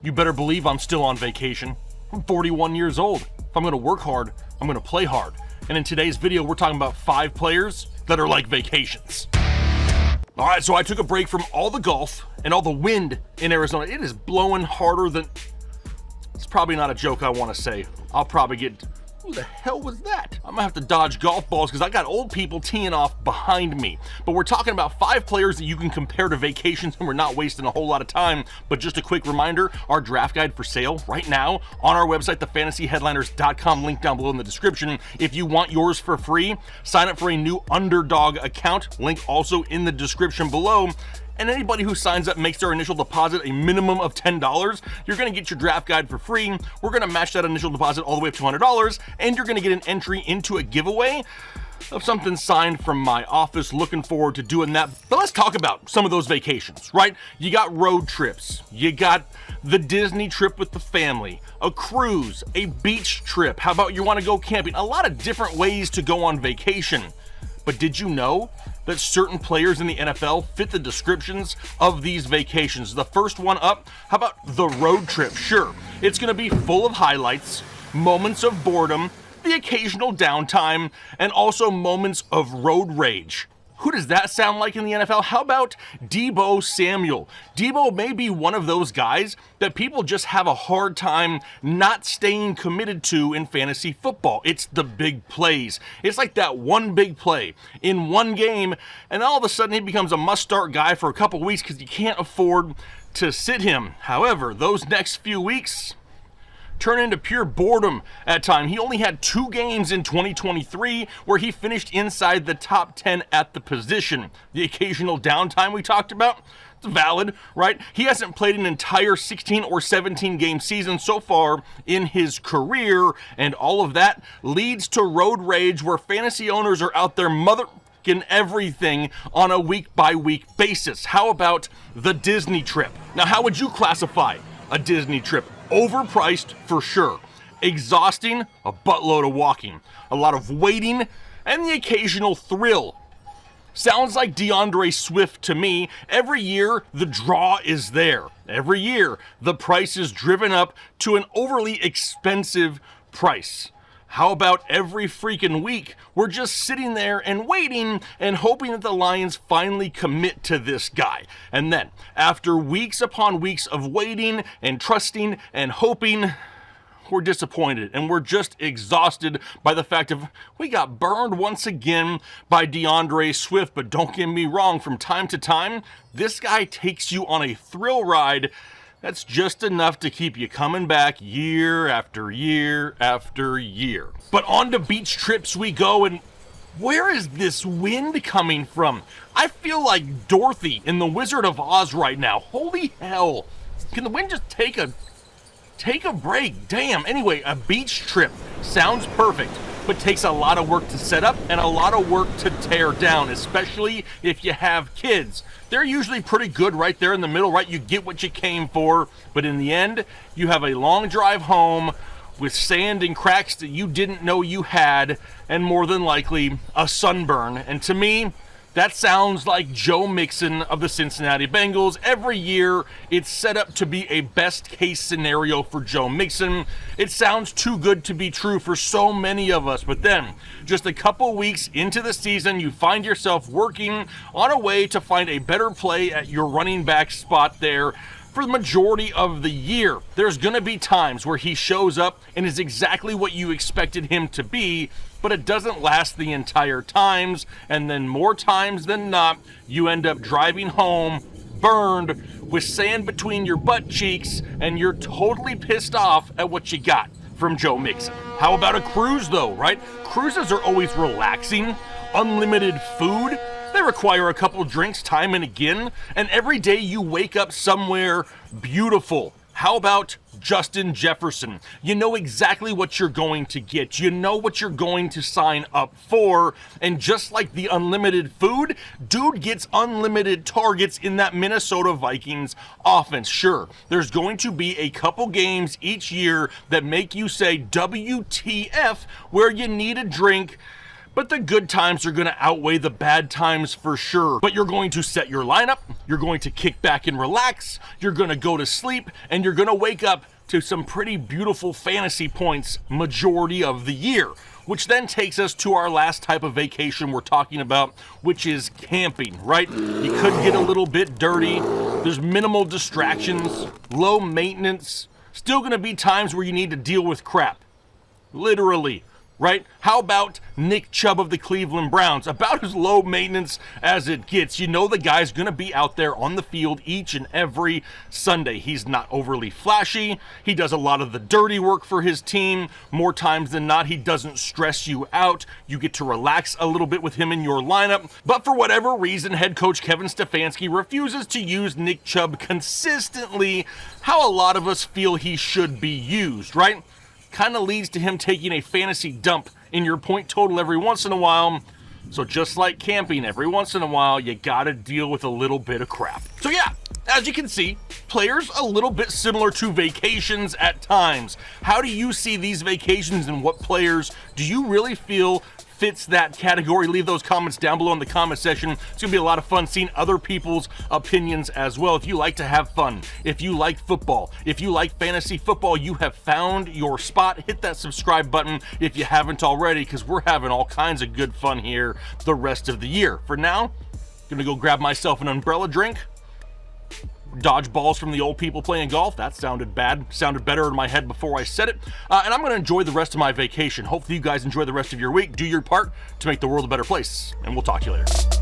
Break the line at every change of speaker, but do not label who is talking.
You better believe I'm still on vacation. I'm 41 years old. If I'm gonna work hard, I'm gonna play hard. And in today's video, we're talking about 5 players that are like vacations. All right, so I took a break from all the golf and all the wind in Arizona. It is blowing harder than... It's probably not a joke I wanna say. I'll probably get... Who the hell was that? I'm gonna have to dodge golf balls because I got old people teeing off behind me. But we're talking about 5 players that you can compare to vacations, and we're not wasting a whole lot of time. But just a quick reminder, our draft guide for sale right now on our website, thefantasyheadliners.com, link down below in the description. If you want yours for free, sign up for a new Underdog account, link also in the description below. And anybody who signs up makes their initial deposit a minimum of $10, you're gonna get your draft guide for free. We're gonna match that initial deposit all the way up to $100, and you're gonna get an entry into a giveaway of something signed from my office. Looking forward to doing that. But let's talk about some of those vacations, right? You got road trips, you got the Disney trip with the family, a cruise, a beach trip. How about you wanna go camping? A lot of different ways to go on vacation. But did you know that certain players in the NFL fit the descriptions of these vacations? The first one up, how about the road trip? Sure, it's gonna be full of highlights, moments of boredom, the occasional downtime, and also moments of road rage. Who does that sound like in the NFL? How about Deebo Samuel? Deebo may be one of those guys that people just have a hard time not staying committed to in fantasy football. It's the big plays. It's like that one big play in one game, and all of a sudden he becomes a must-start guy for a couple weeks because you can't afford to sit him. However, those next few weeks turn into pure boredom at time. He only had 2 games in 2023 where he finished inside the top 10 at the position. The occasional downtime we talked about, it's valid, right? He hasn't played an entire 16 or 17 game season so far in his career, and all of that leads to road rage where fantasy owners are out there motherfucking everything on a week-by-week basis. How about the Disney trip? Now, how would you classify a Disney trip? Overpriced for sure, exhausting, a buttload of walking, a lot of waiting, and the occasional thrill. Sounds like DeAndre Swift to me. Every year, the draw is there. Every year, the price is driven up to an overly expensive price. How about every freaking week, we're just sitting there and waiting and hoping that the Lions finally commit to this guy. And then, after weeks upon weeks of waiting and trusting and hoping, we're disappointed and we're just exhausted by the fact of we got burned once again by DeAndre Swift. But don't get me wrong, from time to time, this guy takes you on a thrill ride that's just enough to keep you coming back year after year after year. But on to beach trips we go, and where is this wind coming from? I feel like Dorothy in The Wizard of Oz right now. Holy hell. Can the wind just take a break? Damn. Anyway, a beach trip sounds perfect, but takes a lot of work to set up and a lot of work to tear down, especially if you have kids. They're usually pretty good right there in the middle, right? You get what you came for, but in the end, you have a long drive home with sand and cracks that you didn't know you had, and more than likely, a sunburn. And to me, that sounds like Joe Mixon of the Cincinnati Bengals. Every year, it's set up to be a best-case scenario for Joe Mixon. It sounds too good to be true for so many of us. But then, just a couple weeks into the season, you find yourself working on a way to find a better play at your running back spot there. For the majority of the year, there's going to be times where he shows up and is exactly what you expected him to be, but it doesn't last the entire times, and then more times than not, you end up driving home burned with sand between your butt cheeks, and you're totally pissed off at what you got from Joe Mixon. How about a cruise though, right? Cruises are always relaxing, unlimited food. They require a couple drinks time and again, and every day you wake up somewhere beautiful. How about Justin Jefferson? You know exactly what you're going to get. You know what you're going to sign up for. And just like the unlimited food, dude gets unlimited targets in that Minnesota Vikings offense. Sure, there's going to be a couple games each year that make you say WTF, where you need a drink. but the good times are going to outweigh the bad times for sure. But you're going to set your lineup, you're going to kick back and relax, you're going to go to sleep, and you're going to wake up to some pretty beautiful fantasy points majority of the year. Which then takes us to our last type of vacation we're talking about, which is camping, right? You could get a little bit dirty, there's minimal distractions, low maintenance, still gonna be times where you need to deal with crap. Literally, right? How about Nick Chubb of the Cleveland Browns? About as low maintenance as it gets. You know the guy's going to be out there on the field each and every Sunday. He's not overly flashy. He does a lot of the dirty work for his team. More times than not, he doesn't stress you out. You get to relax a little bit with him in your lineup. But for whatever reason, head coach Kevin Stefanski refuses to use Nick Chubb consistently how a lot of us feel he should be used, right? Kind of leads to him taking a fantasy dump in your point total every once in a while. So just like camping, every once in a while, you gotta deal with a little bit of crap. So yeah, as you can see, players a little bit similar to vacations at times. How do you see these vacations, and what players do you really feel fits that category? Leave those comments down below in the comment section. It's gonna be a lot of fun seeing other people's opinions as well. If you like to have fun, if you like football, if you like fantasy football, you have found your spot. Hit that subscribe button if you haven't already, because we're having all kinds of good fun here the rest of the year. For now, gonna go grab myself an umbrella drink, dodge balls from the old people playing golf. That sounded bad. Sounded better in my head before I said it. And I'm going to enjoy the rest of my vacation. Hopefully you guys enjoy the rest of your week. Do your part to make the world a better place. And we'll talk to you later.